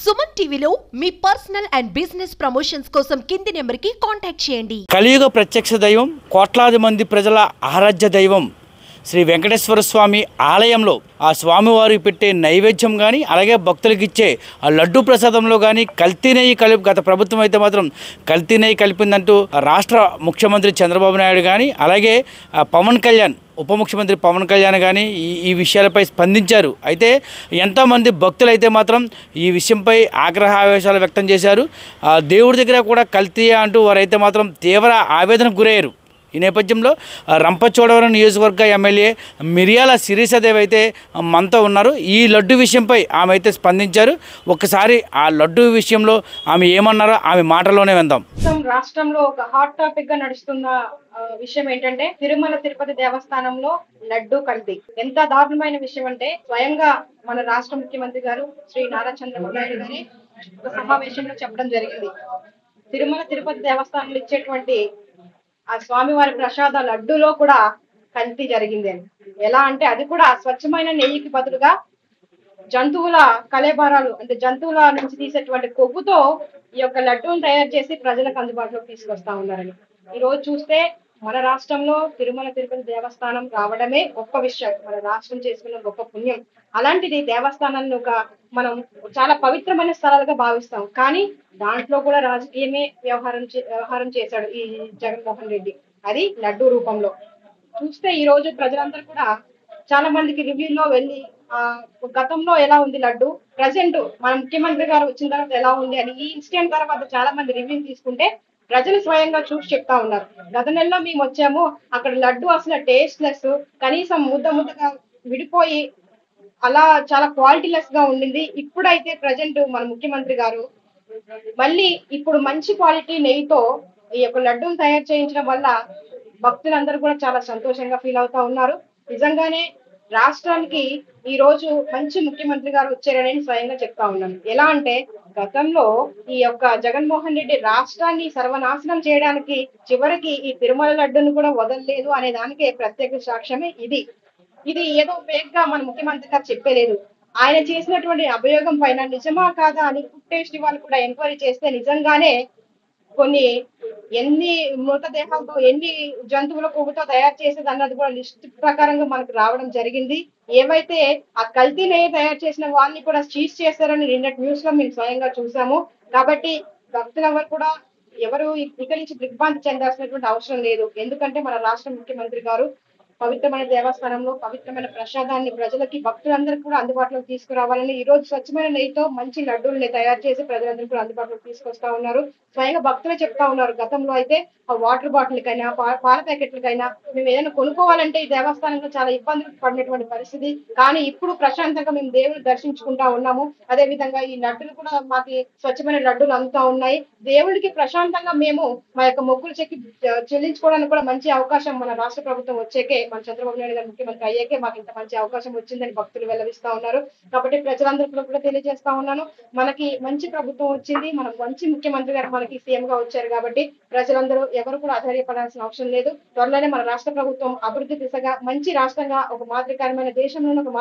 సుమన్ టీవీలో మీ personal and business promotions కోసం కింది నెంబర్కి కాంటాక్ట్ చేయండి. కలియుగ ప్రత్యక్ష దైవం, కోట్లాది మంది ప్రజల ఆరాధ్య దైవం శ్రీ వెంకటేశ్వర స్వామి ఆలయంలో ఆ స్వామివారికి పెట్టే నైవేద్యం కానీ, అలాగే భక్తులకు ఇచ్చే ఆ లడ్డు ప్రసాదంలో కానీ కల్తీ నెయ్యి కలిపి, గత ప్రభుత్వం అయితే మాత్రం కల్తీ నెయ్యి కలిపిందంటూ రాష్ట్ర ముఖ్యమంత్రి చంద్రబాబు నాయుడు కానీ, అలాగే పవన్ కళ్యాణ్, ఉప ముఖ్యమంత్రి పవన్ కళ్యాణ్ కానీ ఈ విషయాలపై స్పందించారు. అయితే ఎంతోమంది భక్తులు అయితే మాత్రం ఈ విషయంపై ఆగ్రహావేశాలు వ్యక్తం చేశారు. దేవుడి దగ్గర కూడా కల్తీ అంటూ వారైతే మాత్రం తీవ్ర ఆవేదనకు గురయ్యారు. ఈ నేపథ్యంలో రంపచోడవరం నియోజకవర్గ ఎమ్మెల్యే మిరియాల శిరీషదేవి అయితే మనతో ఉన్నారు. ఈ లడ్డు విషయంపై ఆమె అయితే స్పందించారు. ఒక్కసారి ఆ లడ్డు విషయంలో ఆమె ఏమన్నారో ఆమె మాటలోనే విందాం. రాష్ట్రంలో ఒక హాట్ టాపిక్ గా నడుస్తున్న విషయం ఏంటంటే తిరుమల తిరుపతి దేవస్థానంలో లడ్డు కల్తీ. ఎంత దారుణమైన విషయం అంటే స్వయంగా మన రాష్ట్ర ముఖ్యమంత్రి గారు శ్రీ నారా చంద్రబాబు నాయుడు గారి ఒక సమావేశంలో చెప్పడం జరిగింది. తిరుమల తిరుపతి దేవస్థానంలో ఇచ్చేటువంటి ఆ స్వామివారి ప్రసాద లడ్డులో కూడా కల్తీ జరిగింది అని. ఎలా అంటే అది కూడా స్వచ్ఛమైన నెయ్యికి బదులుగా జంతువుల కళేబరాలు, అంటే జంతువుల నుంచి తీసేటువంటి కొవ్వుతో ఈ యొక్క లడ్డూను తయారు చేసి ప్రజలకు అందుబాటులోకి తీసుకొస్తా ఉన్నారని. ఈ రోజు చూస్తే మన రాష్ట్రంలో తిరుమల తిరుపతి దేవస్థానం రావడమే గొప్ప విషయం, మన రాష్ట్రం చేసుకున్న గొప్ప పుణ్యం. అలాంటిది దేవస్థానాన్ని మనం చాలా పవిత్రమైన స్థలాలుగా భావిస్తాం, కానీ దాంట్లో కూడా రాజకీయమే వ్యవహారం చేశాడు ఈ జగన్మోహన్ రెడ్డి, అది లడ్డూ రూపంలో. చూస్తే ఈ రోజు ప్రజలందరూ కూడా చాలా మందికి రివ్యూలో వెళ్ళి గతంలో ఎలా ఉంది లడ్డు, ప్రజెంట్ మన ముఖ్యమంత్రి గారు వచ్చిన తర్వాత ఎలా ఉంది అని ఈ ఇన్సిడెంట్ తర్వాత చాలా మంది రివ్యూ తీసుకుంటే ప్రజలు స్వయంగా చూసి చెప్తా ఉన్నారు. గత నెలలో మేము వచ్చాము, అక్కడ లడ్డు అసలు టేస్ట్లెస్, కనీసం ముద్దగా విడిపోయి అలా చాలా క్వాలిటీలెస్ గా ఉండింది. ఇప్పుడైతే ప్రజెంట్ మన ముఖ్యమంత్రి గారు మళ్ళీ ఇప్పుడు మంచి క్వాలిటీ నెయ్యితో ఈ యొక్క లడ్డూను తయారు చేయించడం వల్ల భక్తులందరూ కూడా చాలా సంతోషంగా ఫీల్ అవుతా ఉన్నారు. నిజంగానే రాష్ట్రానికి ఈ రోజు మంచి ముఖ్యమంత్రి గారు వచ్చారని స్వయంగా చెప్తా ఉన్నాను. ఎలా అంటే గతంలో ఈ యొక్క జగన్మోహన్ రెడ్డి రాష్ట్రాన్ని సర్వనాశనం చేయడానికి చివరికి ఈ తిరుమల లడ్డును కూడా వదలలేదు అనే దానికే ప్రత్యేక సాక్ష్యమే ఇది. ఇది ఏదో ఫేక్ గా మన ముఖ్యమంత్రి గారు చెప్పలేదు. ఆయన చేసినటువంటి అభియోగం పైన నిజమా కాదా అని ఫుడ్ టేస్ట్ వాళ్ళు కూడా ఎంక్వైరీ చేస్తే నిజంగానే ఎన్ని మృతదేహాలతో, ఎన్ని జంతువుల కొవ్వుతో తయారు చేసేది అన్నది కూడా లిస్ట్ ప్రకారంగా మనకు రావడం జరిగింది. ఏవైతే ఆ కల్తీ నెయ్యి తయారు చేసిన వాళ్ళని కూడా సీజ్ చేశారని నిన్నటి న్యూస్ లో మేము స్వయంగా చూసాము. కాబట్టి భక్తులెవరు కూడా ఎవరు ఇక్కడి నుంచి దిగ్భ్రాంతి చెందాల్సినటువంటి అవసరం లేదు. ఎందుకంటే మన రాష్ట్ర ముఖ్యమంత్రి గారు పవిత్రమైన దేవస్థానంలో పవిత్రమైన ప్రసాదాన్ని ప్రజలకి, భక్తులందరికీ కూడా అందుబాటులోకి తీసుకురావాలని ఈ రోజు స్వచ్ఛమైన నెయ్యితో మంచి లడ్డూల్ని తయారు చేసి ప్రజలందరికీ కూడా అందుబాటులోకి తీసుకొస్తా ఉన్నారు. స్వయంగా భక్తులే చెప్తా ఉన్నారు, గతంలో అయితే ఆ వాటర్ బాటిల్కైనా పాల ప్యాకెట్లకైనా మేము ఏదైనా కొనుక్కోవాలంటే ఈ దేవస్థానంలో చాలా ఇబ్బందులు పడినటువంటి పరిస్థితి, కానీ ఇప్పుడు ప్రశాంతంగా మేము దేవుని దర్శించుకుంటా ఉన్నాము. అదే విధంగా ఈ లడ్డులు కూడా మాకు స్వచ్ఛమైన లడ్డూలు అందుతా ఉన్నాయి. దేవుడికి ప్రశాంతంగా మేము మా యొక్క మొక్కులు చెల్లించుకోవడానికి కూడా మంచి అవకాశం మన రాష్ట్ర ప్రభుత్వం వచ్చేకే, మన చంద్రబాబు నాయుడు గారు ముఖ్యమంత్రి అయ్యాకే మాకు ఇంత మంచి అవకాశం వచ్చిందని భక్తులు వెల్లడిస్తా ఉన్నారు. కాబట్టి ప్రజలందరికీ కూడా తెలియజేస్తా ఉన్నాను, మనకి మంచి ప్రభుత్వం వచ్చింది, మనకు మంచి ముఖ్యమంత్రి గారు మనకి సీఎం గా వచ్చారు. కాబట్టి ప్రజలందరూ ఎవరు కూడా ఆశ్చర్యపడాల్సిన అవసరం లేదు. త్వరలోనే మన రాష్ట్ర ప్రభుత్వం అభివృద్ధి దిశగా మంచి రాష్ట్రంగా, ఒక మాదిరికరమైన దేశంలోనే ఒక